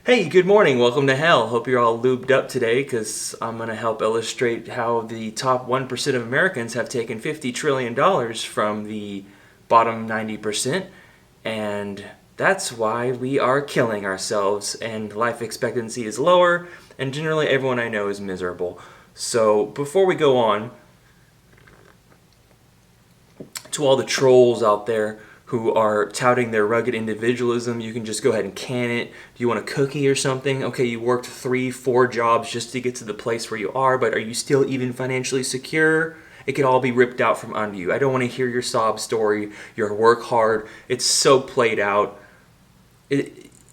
Hey, good morning. Welcome to hell. Hope you're all lubed up today because I'm going to help illustrate how the top 1% of Americans have taken $50 trillion from the bottom 90%. And that's why we are killing ourselves and life expectancy is lower and generally everyone I know is miserable. So before we go on, to all the trolls out there who are touting their rugged individualism, you can just go ahead and can it. Do you want a cookie or something? Okay, you worked 3, 4 jobs just to get to the place where you are, but are you still even financially secure? It could all be ripped out from under you. I don't want to hear your sob story, your work hard. It's so played out.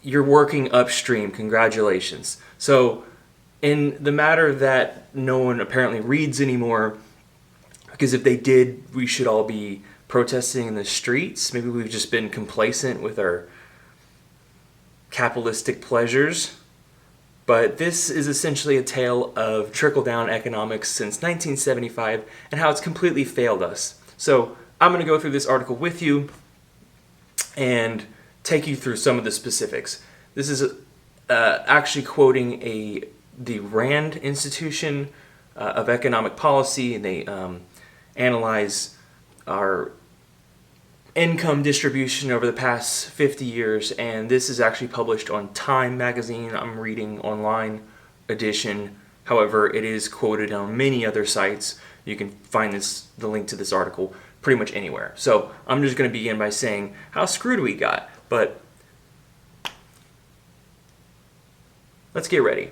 You're working upstream. Congratulations. So, in the matter that no one apparently reads anymore, because if they did, we should all be protesting in the streets. Maybe we've just been complacent with our capitalistic pleasures. But this is essentially a tale of trickle-down economics since 1975 and how it's completely failed us. So I'm going to go through this article with you and take you through some of the specifics. This is actually quoting the Rand Institution of Economic Policy, and they analyze our income distribution over the past 50 years, and this is actually published on Time magazine. I'm reading online edition. However, it is quoted on many other sites. You can find the link to this article pretty much anywhere. So I'm just going to begin by saying how screwed we got. But let's get ready.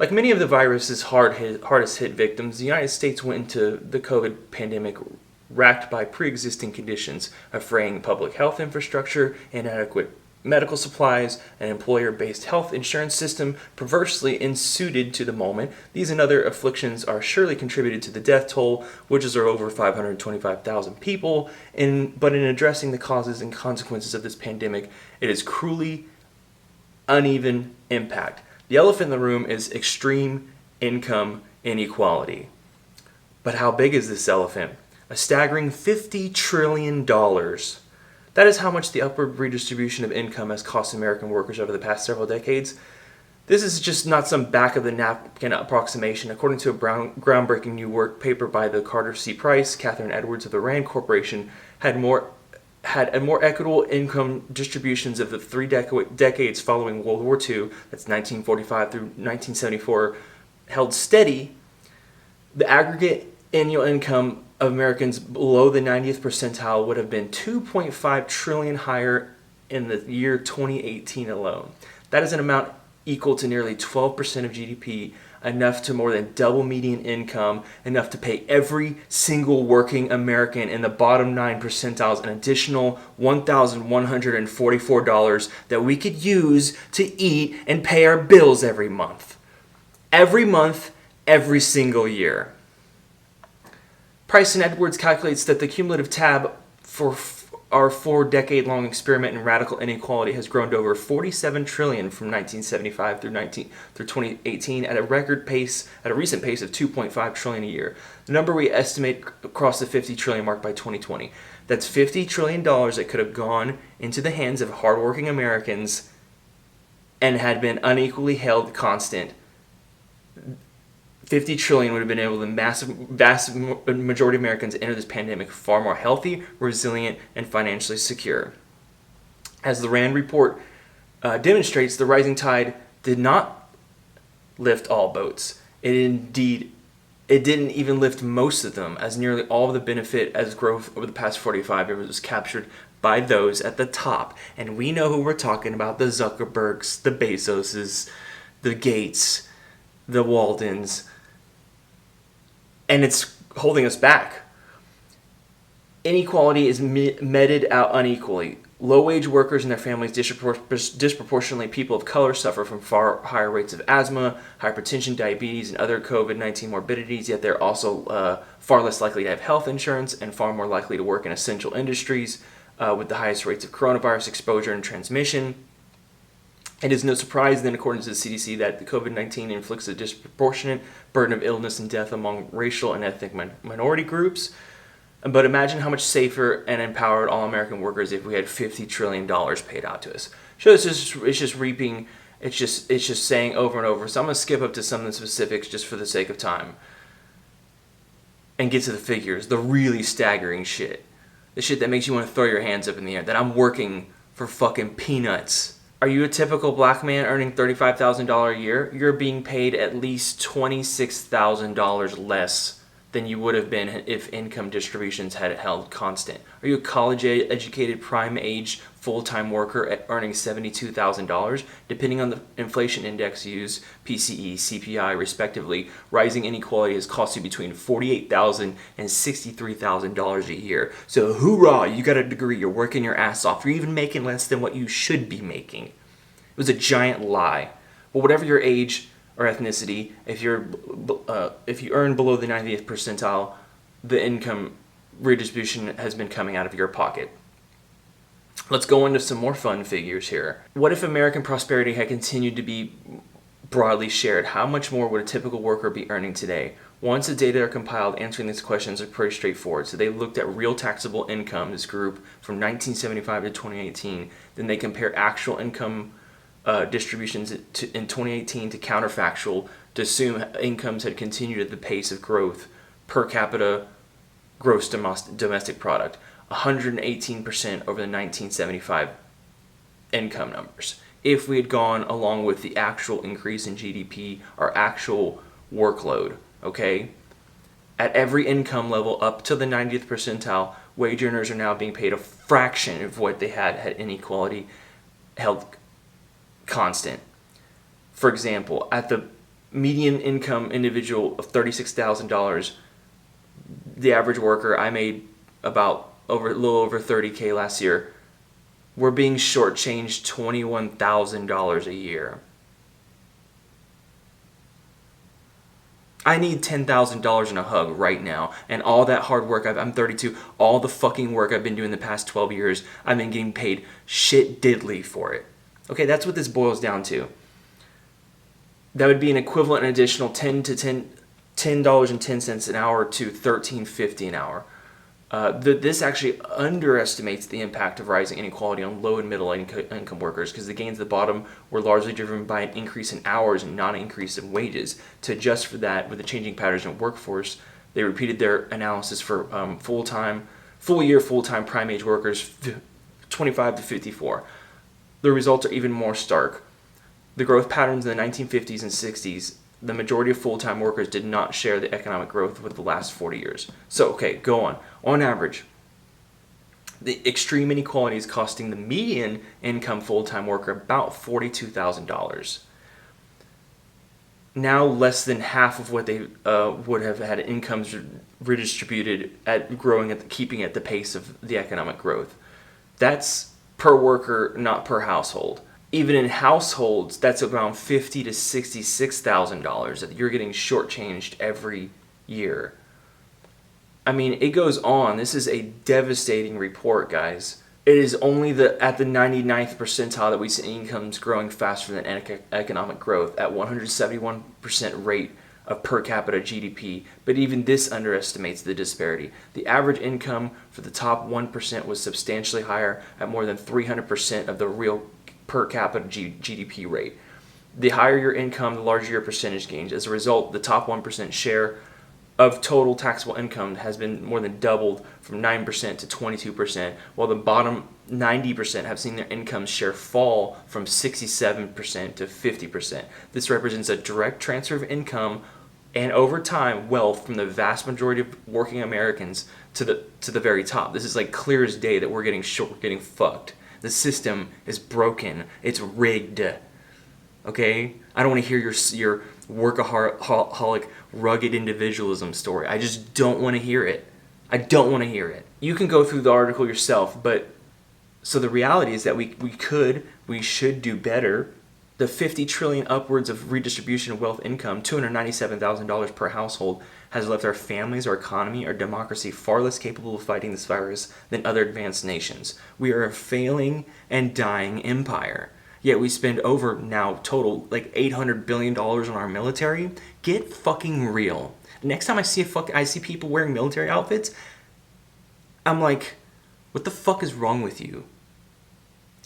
Like many of the virus's hardest hit victims, the United States went into the COVID pandemic racked by pre-existing conditions of fraying public health infrastructure, inadequate medical supplies, an employer-based health insurance system perversely unsuited to the moment. These and other afflictions are surely contributed to the death toll, which is over 525,000 people. But in addressing the causes and consequences of this pandemic, it is cruelly uneven impact. The elephant in the room is extreme income inequality. But how big is this elephant? A staggering $50 trillion. That is how much the upward redistribution of income has cost American workers over the past several decades. This is just not some back-of-the-napkin approximation. According to a groundbreaking new work paper by the Carter C. Price, Catherine Edwards of the Rand Corporation had a more equitable income distributions of the 3 decades following World War II, that's 1945 through 1974, held steady. The aggregate annual income of Americans below the 90th percentile would have been $2.5 trillion higher in the year 2018 alone. That is an amount equal to nearly 12% of GDP, enough to more than double median income, enough to pay every single working American in the bottom 9 percentiles an additional $1,144 that we could use to eat and pay our bills every month. Every month, every single year. Price and Edwards calculates that the cumulative tab for our 4-decade-long experiment in radical inequality has grown to over $47 trillion from 1975 through 2018 at a recent pace of $2.5 trillion a year. The number we estimate across the $50 trillion mark by 2020. That's $50 trillion that could have gone into the hands of hardworking Americans and had been unequally held constant. 50 trillion would have been able to vast majority of Americans enter this pandemic far more healthy, resilient, and financially secure. As the Rand report demonstrates, the rising tide did not lift all boats. It didn't even lift most of them, as nearly all of the benefit as growth over the past 45 years was captured by those at the top. And we know who we're talking about: the Zuckerbergs, the Bezoses, the Gates, the Waldens. And it's holding us back. Inequality is meted out unequally. Low-wage workers and their families, disproportionately people of color, suffer from far higher rates of asthma, hypertension, diabetes, and other COVID-19 morbidities, yet they're also far less likely to have health insurance and far more likely to work in essential industries with the highest rates of coronavirus exposure and transmission. It is no surprise then, according to the CDC, that the COVID-19 inflicts a disproportionate burden of illness and death among racial and ethnic minority groups. But imagine how much safer and empowered all American workers if we had $50 trillion paid out to us. So it's just reaping It's just saying over and over. So I'm gonna skip up to some of the specifics just for the sake of time, and get to the figures, the really staggering shit, the shit that makes you want to throw your hands up in the air. That I'm working for fucking peanuts. Are you a typical black man earning $35,000 a year? You're being paid at least $26,000 less than you would have been if income distributions had held constant. Are you a college-educated, prime-age, full-time worker at earning $72,000? Depending on the inflation index used, PCE, CPI, respectively, rising inequality has cost you between $48,000 and $63,000 a year. So hoorah, you got a degree, you're working your ass off, you're even making less than what you should be making. It was a giant lie. But whatever your age or ethnicity, if you earn below the 90th percentile, the income redistribution has been coming out of your pocket. Let's go into some more fun figures here. What if American prosperity had continued to be broadly shared? How much more would a typical worker be earning today? Once the data are compiled, answering these questions are pretty straightforward. So they looked at real taxable income, this group, from 1975 to 2018. Then they compare actual income distributions in 2018 to counterfactual to assume incomes had continued at the pace of growth per capita gross domestic product, 118% over the 1975 income numbers. If we had gone along with the actual increase in GDP, our actual workload, okay? At every income level up to the 90th percentile, wage earners are now being paid a fraction of what they had inequality held constant. For example, at the median income individual of $36,000, the average worker, I made a little over $30K last year. We're being shortchanged $21,000 a year. I need $10,000 in a hug right now. And all that hard work, I'm 32, all the fucking work I've been doing the past 12 years, I've been getting paid shit diddly for it. Okay, that's what this boils down to. That would be an equivalent an additional $10.10 an hour to $13.50 an hour. This actually underestimates the impact of rising inequality on low and middle income workers, because the gains at the bottom were largely driven by an increase in hours and not an increase in wages. To adjust for that with the changing patterns in workforce, they repeated their analysis for full-year full-time prime-age workers 25 to 54. The results are even more stark. The growth patterns in the 1950s and 60s, the majority of full-time workers did not share the economic growth with the last 40 years. So, okay, go on. On average, the extreme inequality is costing the median income full-time worker about $42,000. Now less than half of what they would have had incomes redistributed keeping at the pace of the economic growth. That's per worker, not per household. Even in households, that's around $50,000 to $66,000 that you're getting shortchanged every year. I mean, it goes on. This is a devastating report, guys. It is only at the 99th percentile that we see incomes growing faster than economic growth at 171% rate of per capita GDP, but even this underestimates the disparity. The average income for the top 1% was substantially higher at more than 300% of the real per capita GDP rate. The higher your income, the larger your percentage gains. As a result, the top 1% share of total taxable income has been more than doubled from 9% to 22%, while the bottom 90% have seen their income share fall from 67% to 50%. This represents a direct transfer of income and over time wealth from the vast majority of working Americans to the very top. This is like clear as day that we're getting fucked. The system is broken. It's rigged. Okay? I don't want to hear your workaholic, rugged individualism story. I just don't want to hear it. I don't want to hear it. You can go through the article yourself, but so the reality is that we should do better. The $50 trillion upwards of redistribution of wealth income, $297,000 per household, has left our families, our economy, our democracy far less capable of fighting this virus than other advanced nations. We are a failing and dying empire. Yet we spend over now total like $800 billion on our military. Get fucking real. Next time I see people wearing military outfits, I'm like, what the fuck is wrong with you?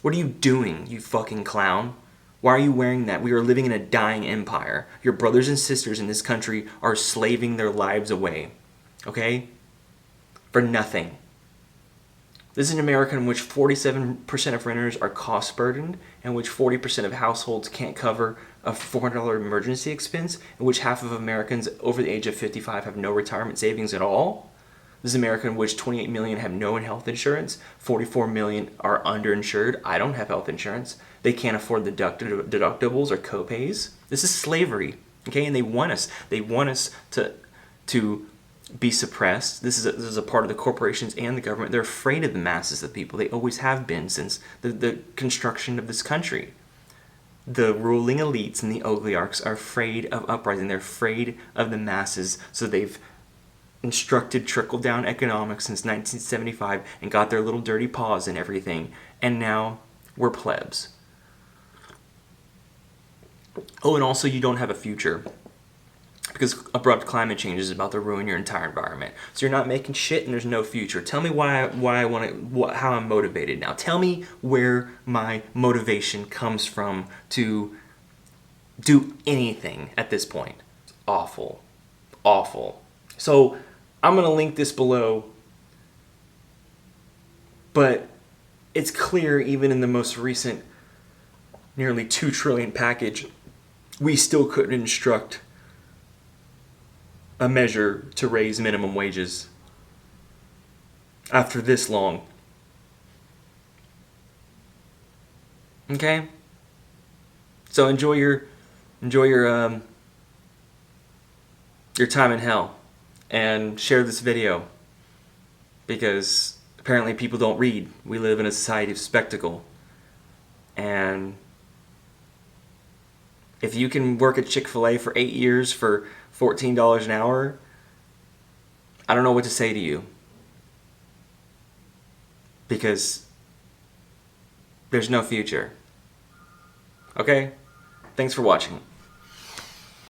What are you doing, you fucking clown? Why are you wearing that? We are living in a dying empire. Your brothers and sisters in this country are slaving their lives away. Okay? For nothing. This is an America in which 47% of renters are cost burdened, in which 40% of households can't cover a $400 emergency expense, in which half of Americans over the age of 55 have no retirement savings at all. This is America in which 28 million have no health insurance, 44 million are underinsured. I don't have health insurance. They can't afford the deductibles or copays. This is slavery, okay? And they want us to be suppressed. This is a part of the corporations and the government. They're afraid of the masses of people. They always have been since the construction of this country. The ruling elites and the oligarchs are afraid of uprising. They're afraid of the masses, so they've instructed trickle-down economics since 1975 and got their little dirty paws in everything. And now we're plebs. Oh, and also you don't have a future, because abrupt climate change is about to ruin your entire environment. So you're not making shit and there's no future. Tell me why I want to, how I'm motivated now. Tell me where my motivation comes from to do anything at this point. It's awful. Awful. So I'm going to link this below, but it's clear even in the most recent nearly $2 trillion package, we still couldn't instruct a measure to raise minimum wages after this long. Okay? So enjoy your time in hell and share this video, because apparently people don't read. We live in a society of spectacle. And if you can work at Chick-fil-A for 8 years for $14 an hour, I don't know what to say to you, because there's no future. Okay? Thanks for watching.